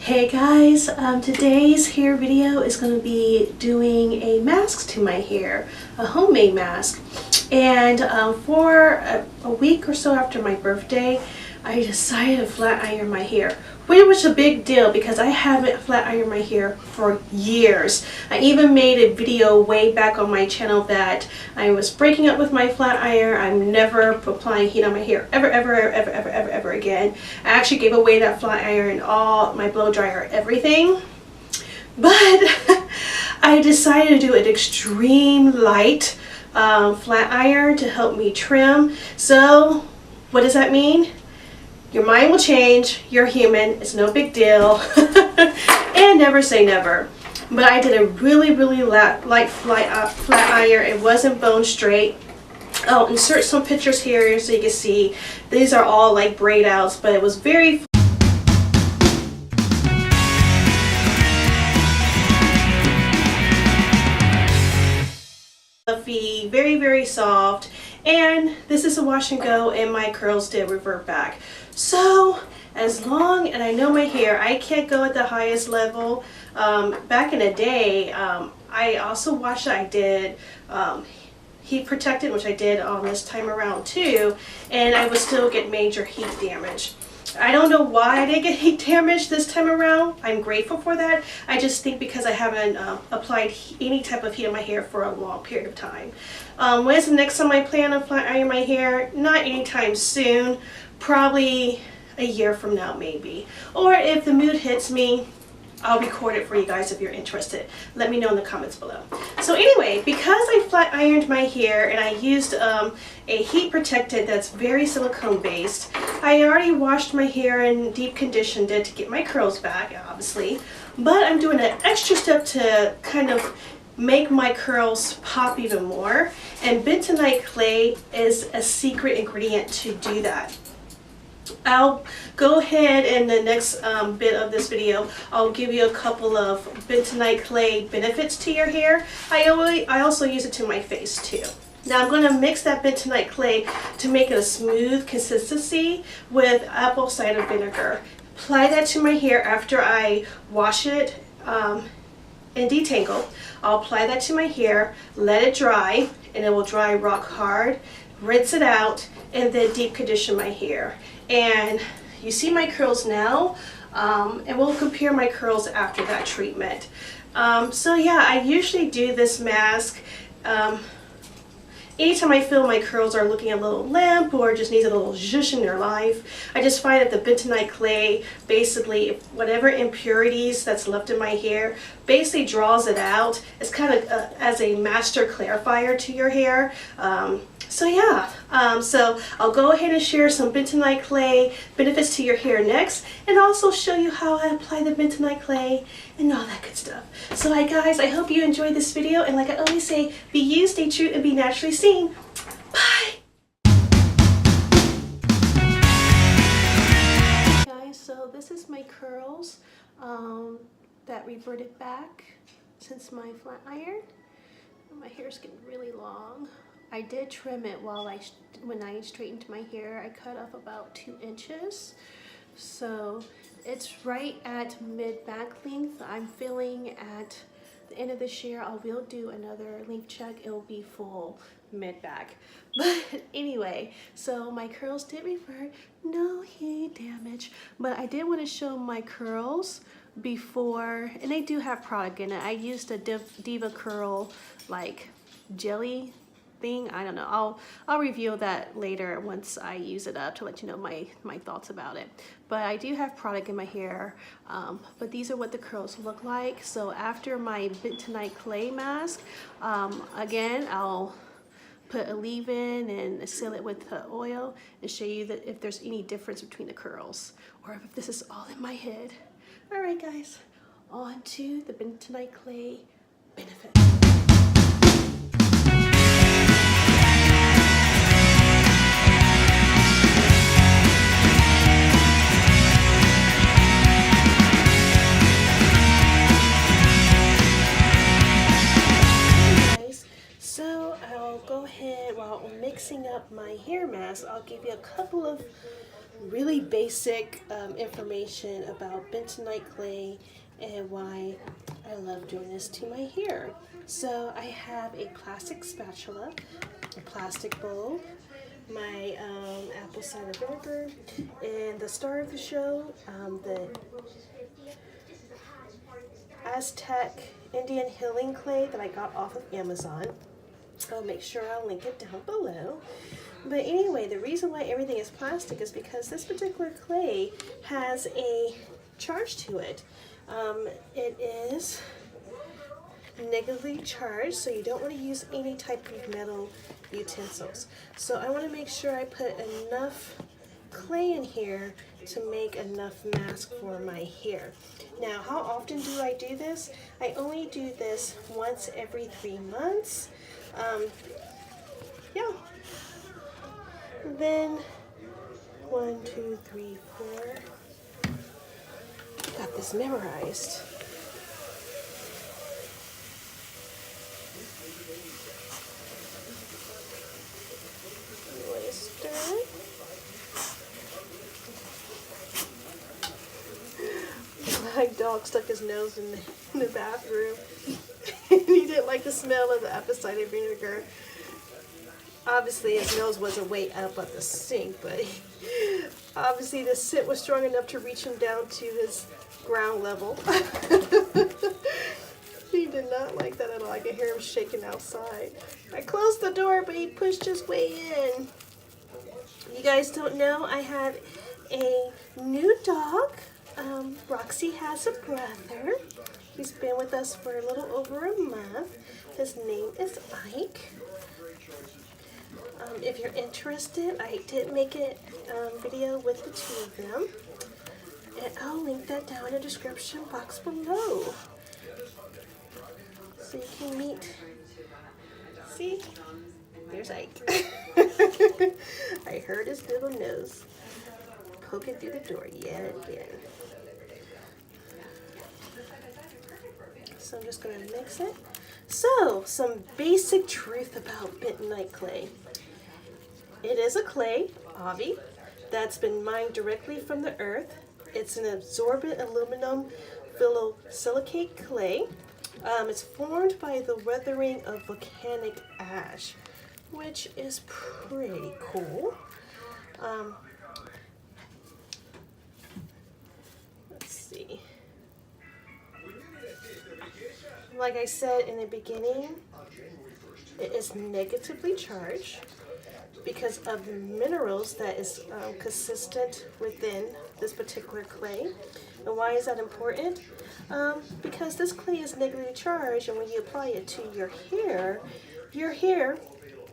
Hey guys, today's hair video is going to be doing a mask to my hair, a homemade mask. And for a week or so after my birthday, I decided to flat iron my hair, which was a big deal because I haven't flat ironed my hair for years. I even made a video way back on my channel that I was breaking up with my flat iron. I'm never applying heat on my hair ever again. I actually gave away that flat iron, all my blow dryer, everything. But I decided to do an extreme light flat iron to help me trim. So what does that mean? Your mind will change. You're human. It's no big deal. And never say never. But I did a really light flat iron. It wasn't bone straight. I'll insert some pictures here so you can see. These are all like braid outs, but it was very fluffy, very soft. And this is a wash and go, and my curls did revert back. So as long, and I know my hair, I can't go at the highest level. Back in the day, I also watched, I did heat protectant, which I did on this time around too, and I would still get major heat damage. I don't know why I didn't get heat damage this time around. I'm grateful for that. I just think because I haven't applied any type of heat on my hair for a long period of time. When's the next time I plan on flat ironing my hair? Not anytime soon. Probably a year from now maybe. Or if the mood hits me, I'll record it for you guys if you're interested. Let me know in the comments below. So anyway, because I flat ironed my hair and I used a heat protectant that's very silicone based, I already washed my hair and deep conditioned it to get my curls back, obviously. But I'm doing an extra step to kind of make my curls pop even more. And bentonite clay is a secret ingredient to do that. I'll go ahead in the next bit of this video. I'll give you a couple of bentonite clay benefits to your hair. I also use it to my face too. Now I'm going to mix that bentonite clay to make it a smooth consistency with apple cider vinegar. Apply that to my hair after I wash it and detangle. I'll apply that to my hair, let it dry, and it will dry rock hard. Rinse it out, and then deep condition my hair. And you see my curls now, and we'll compare my curls after that treatment. So yeah, I usually do this mask anytime I feel my curls are looking a little limp or just needs a little zhuzh in their life. I just find that the bentonite clay, basically whatever impurities that's left in my hair, basically draws it out. It's kind of as a master clarifier to your hair. So yeah, so I'll go ahead and share some bentonite clay benefits to your hair next, and also show you how I apply the bentonite clay and all that good stuff. So guys, I hope you enjoyed this video, and like I always say, be you, stay true, and be naturally seen. Bye! Guys, so this is my curls that reverted back since my flat iron. My hair's getting really long. I did trim it when I straightened my hair. I cut off about 2 inches. So it's right at mid back length. I'm feeling at the end of this year I will do another length check. It'll be full mid back. But anyway, so my curls did revert. No heat damage. But I did want to show my curls before, and they do have product in it. I used a Diva Curl like jelly thing. I don't know. I'll reveal that later once I use it up to let you know my thoughts about it. But I do have product in my hair. But these are what the curls look like. So after my bentonite clay mask, again, I'll put a leave-in and seal it with oil and show you that if there's any difference between the curls or if this is all in my head. All right, guys, on to the bentonite clay benefits. While mixing up my hair mask, I'll give you a couple of really basic information about bentonite clay and why I love doing this to my hair. So I have a plastic spatula, a plastic bowl, my apple cider vinegar, and the star of the show, the Aztec Indian healing clay that I got off of Amazon. I'll make sure I'll link it down below. But anyway, the reason why everything is plastic is because this particular clay has a charge to it. It is negatively charged, so you don't want to use any type of metal utensils. So I want to make sure I put enough clay in here to make enough mask for my hair. Now, how often do I do this? I only do this once every 3 months. Yeah. Then 1, 2, 3, 4. Got this memorized. Stir. My dog stuck his nose in the bathroom and he didn't like the smell of the apple cider vinegar. Obviously his nose wasn't way up at the sink, but obviously the scent was strong enough to reach him down to his ground level. He did not like that at all. I could hear him shaking outside. I closed the door, but he pushed his way in. You guys don't know, I have a new dog. Roxy has a brother. He's been with us for a little over a month. His name is Ike. If you're interested, I did make a video with the two of them. And I'll link that down in the description box below. So you can meet. See? There's Ike. I heard his little nose poking through the door yet again. So I'm just going to mix it. So, some basic truth about bentonite clay. It is a clay, obvi, that's been mined directly from the earth. It's an absorbent aluminum phyllosilicate clay. It's formed by the weathering of volcanic ash, which is pretty cool. Let's see. Like I said in the beginning, it is negatively charged because of the minerals that is consistent within this particular clay. And why is that important? Because this clay is negatively charged, and when you apply it to your hair,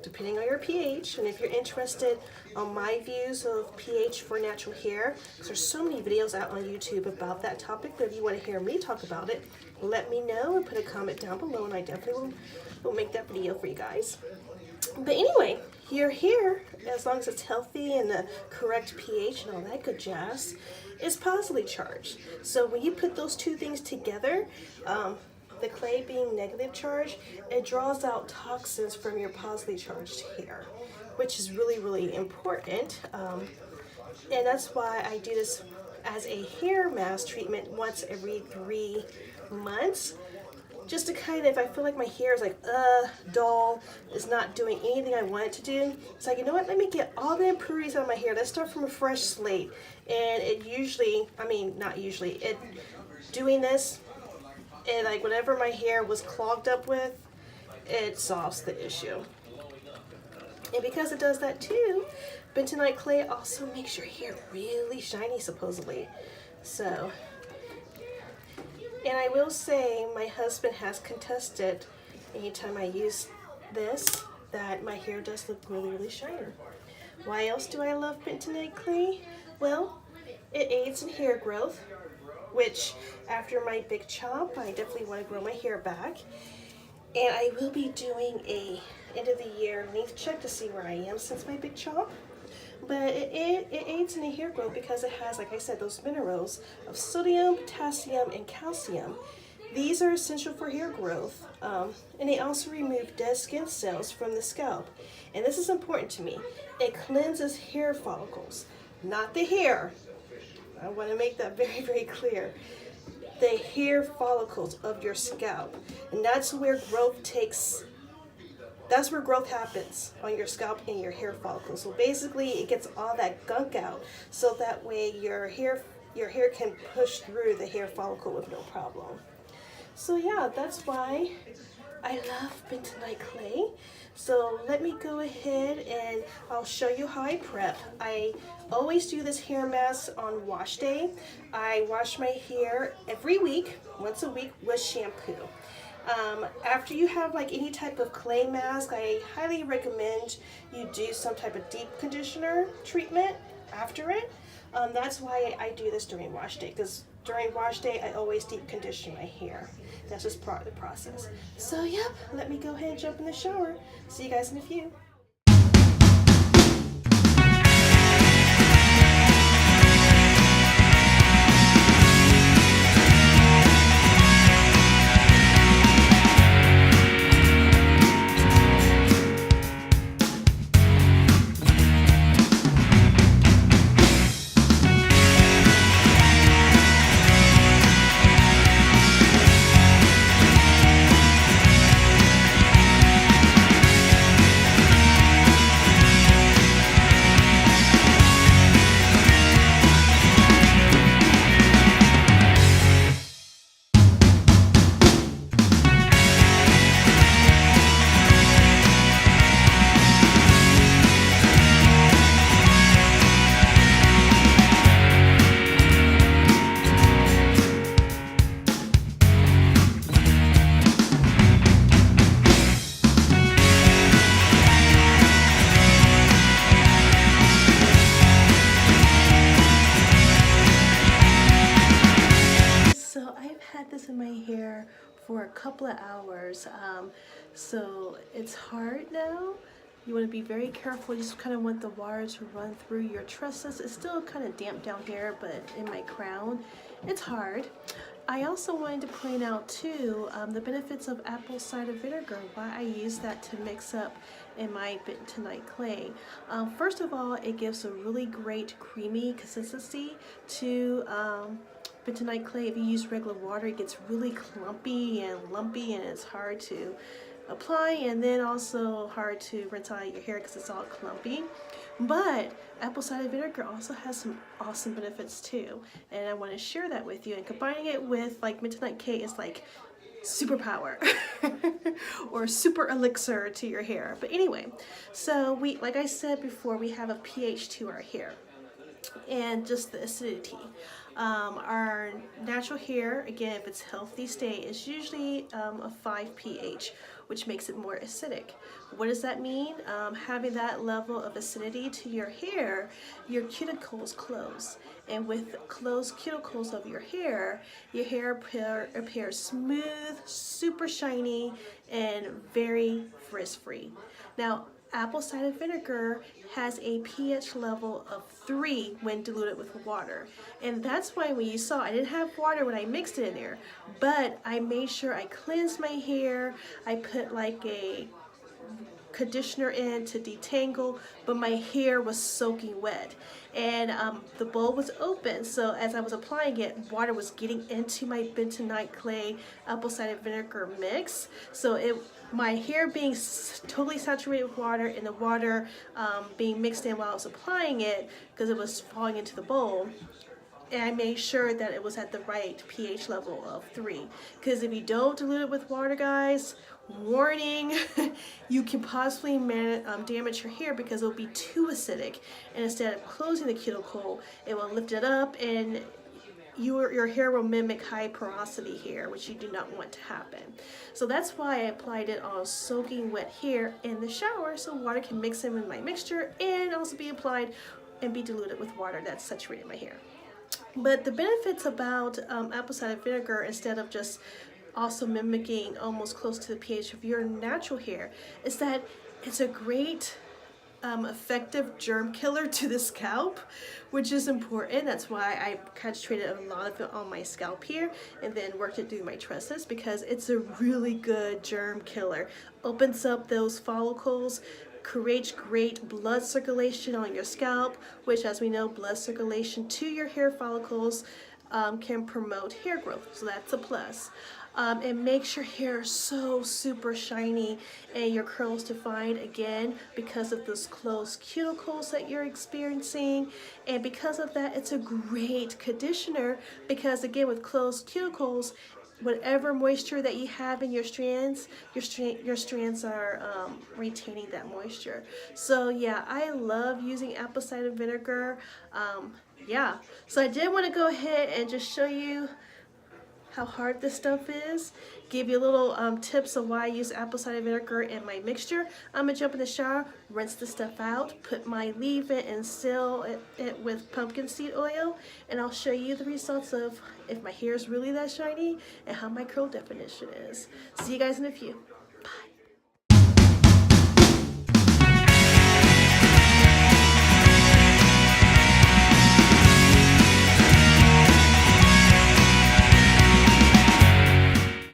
depending on your pH, and if you're interested on my views of pH for natural hair, because there's so many videos out on YouTube about that topic, but if you want to hear me talk about it, let me know and put a comment down below, and I definitely will make that video for you guys. But anyway, your hair, as long as it's healthy and the correct pH and all that good jazz, is positively charged. So when you put those two things together, the clay being negative charged, it draws out toxins from your positively charged hair, which is really, really important. And that's why I do this as a hair mask treatment once every 3 months. Just to kind of, if I feel like my hair is like, dull, is not doing anything I want it to do, it's like, you know what, let me get all the impurities out of my hair. Let's start from a fresh slate. And it usually, doing this, and like whatever my hair was clogged up with, it solves the issue. And because it does that too, bentonite clay also makes your hair really shiny, supposedly. So, and I will say, my husband has contested anytime I use this that my hair does look really, really shiny. Why else do I love bentonite clay? Well, it aids in hair growth, which after my big chop, I definitely want to grow my hair back. And I will be doing a end of the year length check to see where I am since my big chop. But it aids in the hair growth because it has, like I said, those minerals of sodium, potassium, and calcium. These are essential for hair growth. And they also remove dead skin cells from the scalp. And this is important to me. It cleanses hair follicles. not the hair. I want to make that very, very clear. The hair follicles of your scalp. And that's where growth happens on your scalp and your hair follicles. So basically it gets all that gunk out so that way your hair can push through the hair follicle with no problem. So yeah, that's why I love bentonite clay. So let me go ahead and I'll show you how I prep. I always do this hair mask on wash day. I wash my hair every week, once a week, with shampoo. After you have like any type of clay mask, I highly recommend you do some type of deep conditioner treatment after it. That's why I do this during wash day, because during wash day I always deep condition my hair. That's just part of the process. So yep, let me go ahead and jump in the shower. See you guys in a few. This in my hair for a couple of hours, so it's hard now. You want to be very careful. You just kind of want the water to run through your tresses. It's still kind of damp down here, but in my crown it's hard. I also wanted to point out too the benefits of apple cider vinegar, why I use that to mix up in my bentonite clay. First of all, it gives a really great creamy consistency to bentonite clay. If you use regular water, it gets really clumpy and lumpy and it's hard to apply, and then also hard to rinse out your hair because it's all clumpy. But apple cider vinegar also has some awesome benefits too, and I want to share that with you. And combining it with like bentonite clay is like superpower or super elixir to your hair. But anyway, so we, like I said before, we have a pH to our hair and just the acidity. Our natural hair, again, if it's healthy state, is usually a 5 pH, which makes it more acidic. What does that mean? Having that level of acidity to your hair, your cuticles close. And with closed cuticles of your hair appears smooth, super shiny, and very frizz-free. Now, apple cider vinegar has a pH level of 3 when diluted with water. And that's why when you saw, I didn't have water when I mixed it in there, but I made sure I cleansed my hair. I put like a conditioner in to detangle, but my hair was soaking wet. And the bowl was open, so as I was applying it, water was getting into my bentonite clay apple cider vinegar mix. So my hair being totally saturated with water, and the water being mixed in while I was applying it because it was falling into the bowl. And I made sure that it was at the right pH level of 3. Because if you don't dilute it with water, guys, warning, you can possibly damage your hair because it will be too acidic. And instead of closing the cuticle, it will lift it up, and your hair will mimic high porosity hair, which you do not want to happen. So that's why I applied it on soaking wet hair in the shower, so water can mix in with my mixture and also be applied and be diluted with water that's saturated in my hair. But the benefits about apple cider vinegar, instead of just also mimicking almost close to the pH of your natural hair, is that it's a great effective germ killer to the scalp, which is important. That's why I concentrated a lot of it on my scalp here and then worked it through my tresses, because it's a really good germ killer. Opens up those follicles, creates great blood circulation on your scalp, which, as we know, blood circulation to your hair follicles can promote hair growth, so that's a plus. It makes your hair so super shiny and your curls defined, again, because of those closed cuticles that you're experiencing. And because of that, it's a great conditioner because, again, with closed cuticles, whatever moisture that you have in your strands, your strands are retaining that moisture. So yeah, I love using apple cider vinegar. Yeah, so I did want to go ahead and just show you how hard this stuff is, give you a little tips of why I use apple cider vinegar in my mixture. I'm gonna jump in the shower, rinse the stuff out, put my leave-in and seal it with pumpkin seed oil, and I'll show you the results of if my hair is really that shiny and how my curl definition is. See you guys in a few.